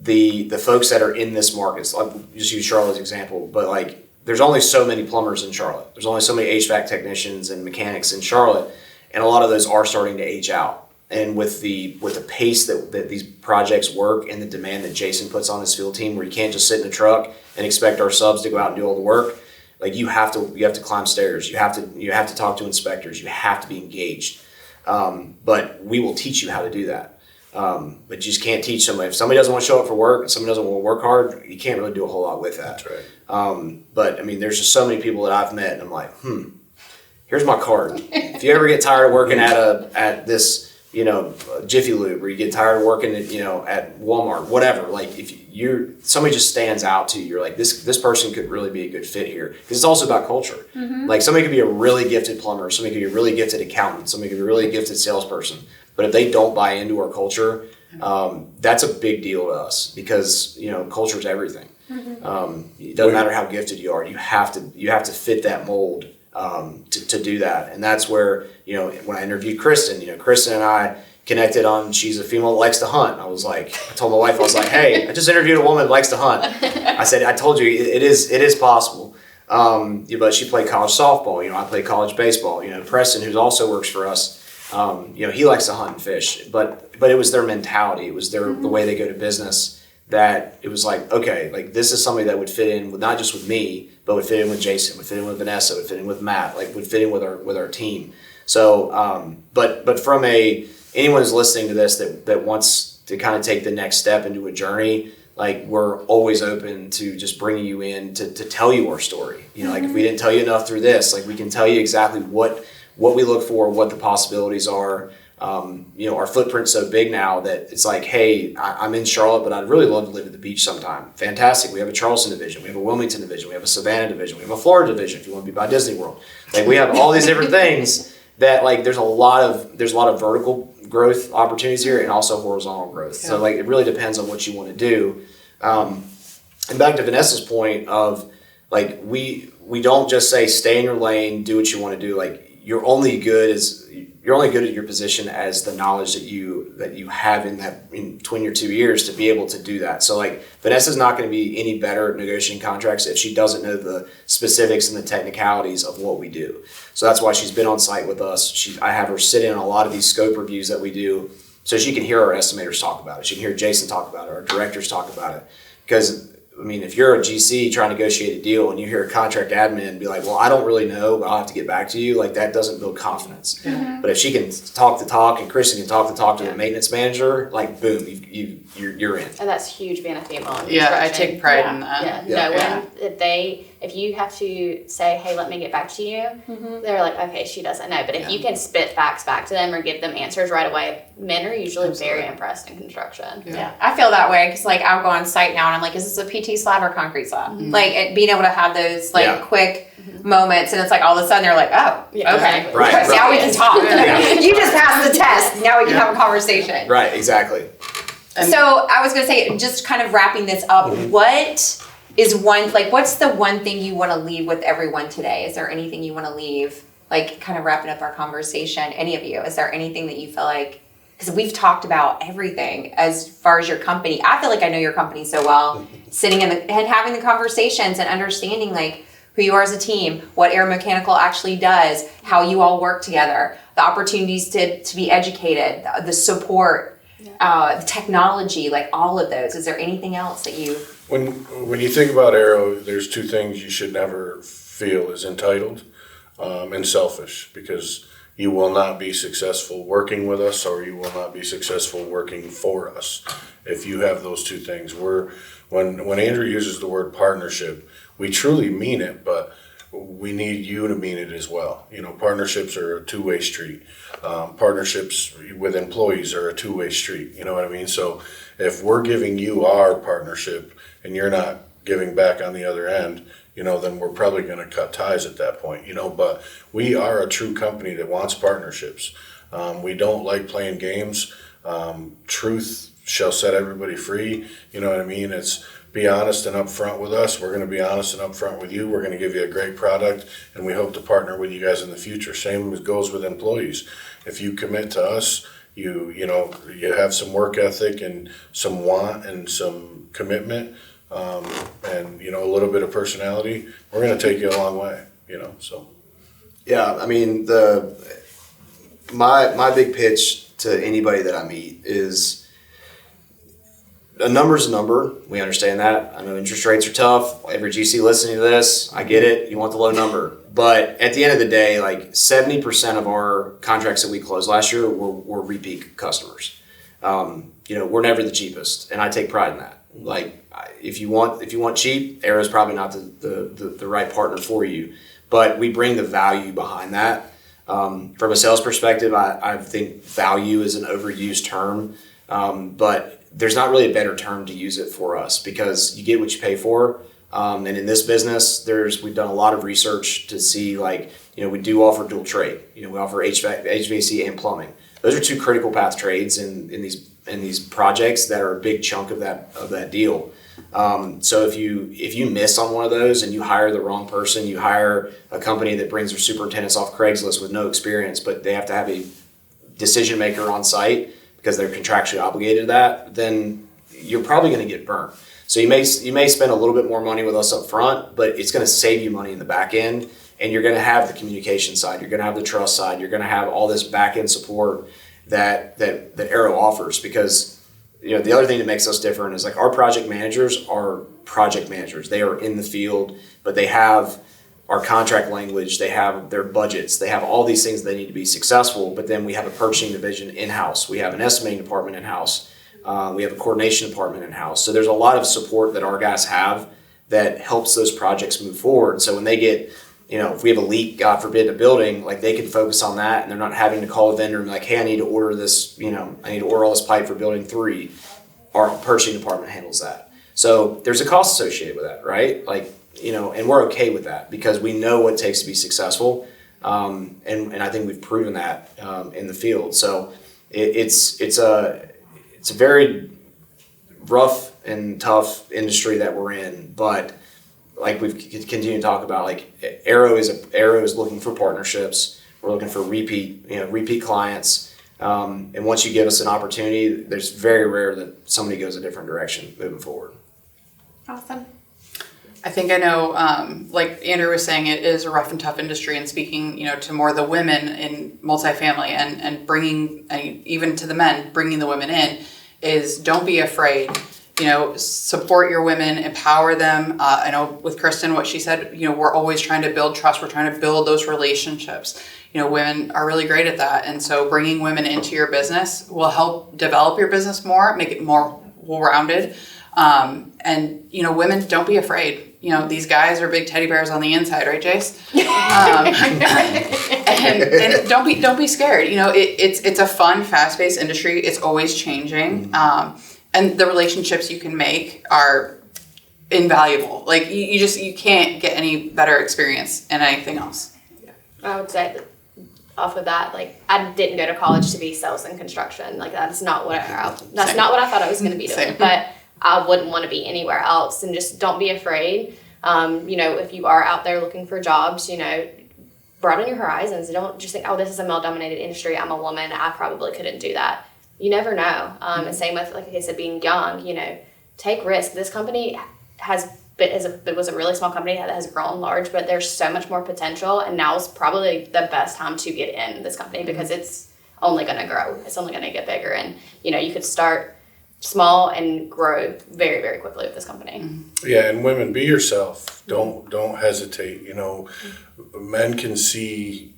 the folks that are in this market, so I'll just use Charlotte as an example, but like there's only so many plumbers in Charlotte. There's only so many HVAC technicians and mechanics in Charlotte, and a lot of those are starting to age out. And with the pace that these projects work and the demand that Jason puts on his field team, where you can't just sit in a truck and expect our subs to go out and do all the work, like you have to climb stairs, you have to talk to inspectors, you have to be engaged. But we will teach you how to do that. But you just can't teach somebody. If somebody doesn't want to show up for work and somebody doesn't want to work hard, you can't really do a whole lot with that. That's right. But I mean, there's just so many people that I've met, and I'm like, here's my card. If you ever get tired of working at this, Jiffy Lube, or you get tired of working at, at Walmart, whatever. Like if somebody just stands out to you, you're like, this person could really be a good fit here. Because it's also about culture. Mm-hmm. Like somebody could be a really gifted plumber, somebody could be a really gifted accountant, somebody could be a really gifted salesperson. But if they don't buy into our culture, that's a big deal to us because, culture is everything. Mm-hmm. It doesn't matter how gifted you are. You have to fit that mold. To do that. And that's where, when I interviewed Kristen, Kristen and I connected on, she's a female that likes to hunt. I told my wife, I was like, hey, I just interviewed a woman that likes to hunt. I said, I told you it is possible. But she played college softball. I played college baseball. Preston, who also works for us, he likes to hunt and fish, but it was their mentality. It was the way they go to business that it was like, okay, like this is somebody that would fit in with, not just with me, but would fit in with Jason, would fit in with Vanessa, would fit in with Matt, like would fit in with our team. So, but from anyone who's listening to this that wants to kind of take the next step into a journey, like we're always open to just bringing you in to tell you our story. Like if we didn't tell you enough through this, like we can tell you exactly what we look for, what the possibilities are. Our footprint's so big now that it's like, hey, I'm in Charlotte, but I'd really love to live at the beach sometime. Fantastic. We have a Charleston division. We have a Wilmington division. We have a Savannah division. We have a Florida division if you want to be by Disney World. Like we have all these different things that like there's a lot of vertical growth opportunities here and also horizontal growth. Yeah. So like it really depends on what you want to do. And back to Vanessa's point of like we don't just say stay in your lane, do what you want to do. Like you're only good at your position as the knowledge that you have in between your 2 years to be able to do that. So like Vanessa's not going to be any better at negotiating contracts if she doesn't know the specifics and the technicalities of what we do. So that's why she's been on site with us. I have her sit in on a lot of these scope reviews that we do so she can hear our estimators talk about it. She can hear Jason talk about it, our directors talk about it. Because I mean, if you're a GC trying to negotiate a deal and you hear a contract admin be like, well, I don't really know, but I'll have to get back to you, like that doesn't build confidence. Mm-hmm. But if she can talk the talk and Kristen can talk the talk to the maintenance manager, like boom, you're in. And that's huge being a female in I take pride in that. When if you have to say, hey, let me get back to you, they're like, okay, she doesn't know. But if you can spit facts back to them or give them answers right away, men are usually very impressed in construction. Yeah, I feel that way because like I'll go on site now and I'm like, is this a PT slab or concrete slab? Like being able to have those like quick moments, and it's like all of a sudden they're like, oh, okay, Right. now we can talk. You just passed the test. Now we can have a conversation. Right, exactly. So I was gonna say, just kind of wrapping this up, what is what's the one thing you want to leave with everyone today? Is there anything you want to leave, like kind of wrapping up our conversation? Any of you? Is there anything that you feel like, because we've talked about everything as far as your company. I feel like I know your company so well, sitting and having the conversations and understanding like who you are as a team, what Airo Mechanical actually does, how you all work together, the opportunities to be educated, the support, the technology, like all of those. Is there anything else that you... When you think about Airo, there's two things you should never feel is entitled and selfish, because you will not be successful working with us, or you will not be successful working for us if you have those two things. When Andrew uses the word partnership, we truly mean it, but we need you to mean it as well. You know, partnerships are a two-way street. Partnerships with employees are a two-way street. You know what I mean? So if we're giving you our partnership and you're not giving back on the other end, you know, then we're probably going to cut ties at that point, you know. But we are a true company that wants partnerships. We don't like playing games. Truth shall set everybody free. You know what I mean? It's be honest and upfront with us. We're going to be honest and upfront with you. We're going to give you a great product, and we hope to partner with you guys in the future. Same as goes with employees. If you commit to us, you have some work ethic and some want and some commitment, and a little bit of personality, we're going to take you a long way. So. Yeah, I mean, my big pitch to anybody that I meet is, a number's a number. We understand that. I know interest rates are tough. Every GC listening to this, I get it. You want the low number. But at the end of the day, like 70% of our contracts that we closed last year were repeat customers. We're never the cheapest, and I take pride in that. Like, if you want cheap, Airo's probably not the right partner for you. But we bring the value behind that. From a sales perspective, I think value is an overused term, but there's not really a better term to use it for us, because you get what you pay for. And in this business, we've done a lot of research to see, we do offer dual trade. We offer HVAC and plumbing. Those are two critical path trades in these projects that are a big chunk of that deal. So if you miss on one of those and you hire the wrong person, you hire a company that brings their superintendents off Craigslist with no experience, but they have to have a decision maker on site because they're contractually obligated to that, then you're probably going to get burnt. So you may spend a little bit more money with us up front, but it's going to save you money in the back end, and you're going to have the communication side, you're going to have the trust side, you're going to have all this back end support that Airo offers. Because the other thing that makes us different is, like, our project managers are project managers. They are in the field, but they have our contract language, they have their budgets, they have all these things they need to be successful. But then we have a purchasing division in-house, we have an estimating department in-house, we have a coordination department in-house. So there's a lot of support that our guys have that helps those projects move forward. So when they get, if we have a leak, God forbid, in a building, like, they can focus on that, and they're not having to call a vendor and be like, hey, I need to order this, I need to order all this pipe for building 3. Our purchasing department handles that. So there's a cost associated with that, right? And we're okay with that because we know what it takes to be successful. And I think we've proven that in the field. So it's a very rough and tough industry that we're in, but like we've continued to talk about, like, Airo is looking for partnerships. We're looking for repeat clients. And once you give us an opportunity, there's very rare that somebody goes a different direction moving forward. Awesome. I think I know, like Andrew was saying, it is a rough and tough industry, and speaking, to more the women in multifamily and bringing, even to the men, bringing the women in, is don't be afraid. Support your women, empower them. I know with Kristen, what she said, we're always trying to build trust. We're trying to build those relationships. Women are really great at that. And so bringing women into your business will help develop your business more, make it more well-rounded. And women, don't be afraid. these guys are big teddy bears on the inside, right, Jace? And don't be scared. It's a fun, fast-paced industry. It's always changing. And the relationships you can make are invaluable. Like you can't get any better experience in anything else. I would say that off of that, like I didn't go to college to be sales and construction. Like that's not what I thought I was going to be doing. Same. But I wouldn't want to be anywhere else. And just don't be afraid. If you are out there looking for jobs, broaden your horizons. Don't just think, oh, this is a male-dominated industry. I'm a woman. I probably couldn't do that. You never know. And same with, like I said, being young. Take risks. This company it was a really small company that has grown large, but there's so much more potential. And now is probably the best time to get in this company because it's only going to grow. It's only going to get bigger. And, you could start small and grow very, very quickly with this company. Yeah, and women, be yourself. Don't hesitate. Men can see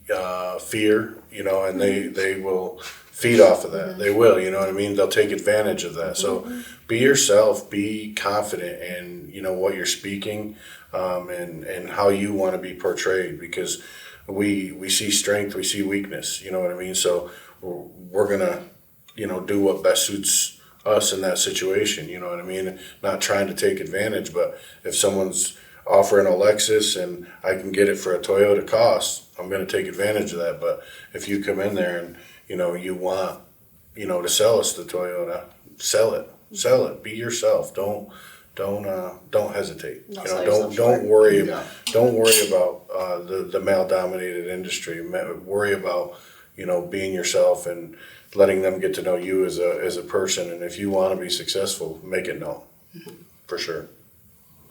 fear, and they will feed off of that. They will, you know what I mean? They'll take advantage of that. So be yourself, be confident in, what you're speaking, and how you want to be portrayed, because we see strength, we see weakness, you know what I mean? So we're gonna, do what best suits us in that situation, you know what I mean? Not trying to take advantage, but if someone's offering a Lexus and I can get it for a Toyota cost, I'm going to take advantage of that. But if you come in there and, you want, to sell us the Toyota, sell it, be yourself. Don't hesitate. Don't worry about the male dominated industry. Worry about, being yourself and letting them get to know you as a person. And if you want to be successful, make it known, for sure.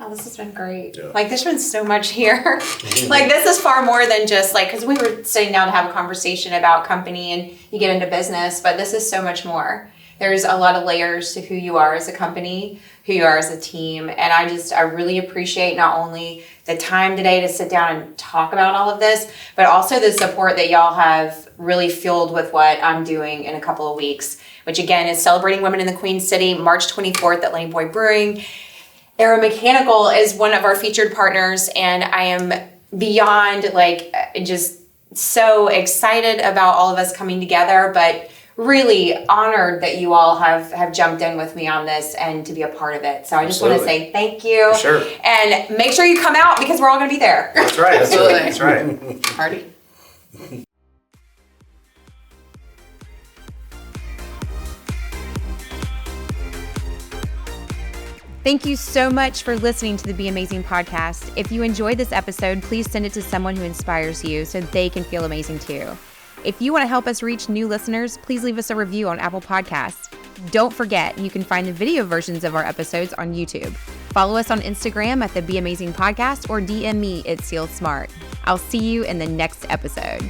Oh, this has been great. Yeah. Like, there's been so much here. Like, this is far more than just, because we were sitting down to have a conversation about company and you get into business, but this is so much more. There's a lot of layers to who you are as a company, who you are as a team. And I really appreciate not only the time today to sit down and talk about all of this, but also the support that y'all have really fueled with what I'm doing in a couple of weeks, which again is celebrating women in the Queen City, March 24th at Lane Boy Brewing. Airo Mechanical is one of our featured partners, and I am beyond just so excited about all of us coming together, but really honored that you all have jumped in with me on this and to be a part of it. So I just want to say thank you. For sure. And make sure you come out because we're all going to be there. That's right. Absolutely. That's right. Party. Thank you so much for listening to the Be Amazing podcast. If you enjoyed this episode, please send it to someone who inspires you so they can feel amazing too. If you want to help us reach new listeners, please leave us a review on Apple Podcasts. Don't forget, you can find the video versions of our episodes on YouTube. Follow us on Instagram at the Be Amazing Podcast or DM me at Seal Smart. I'll see you in the next episode.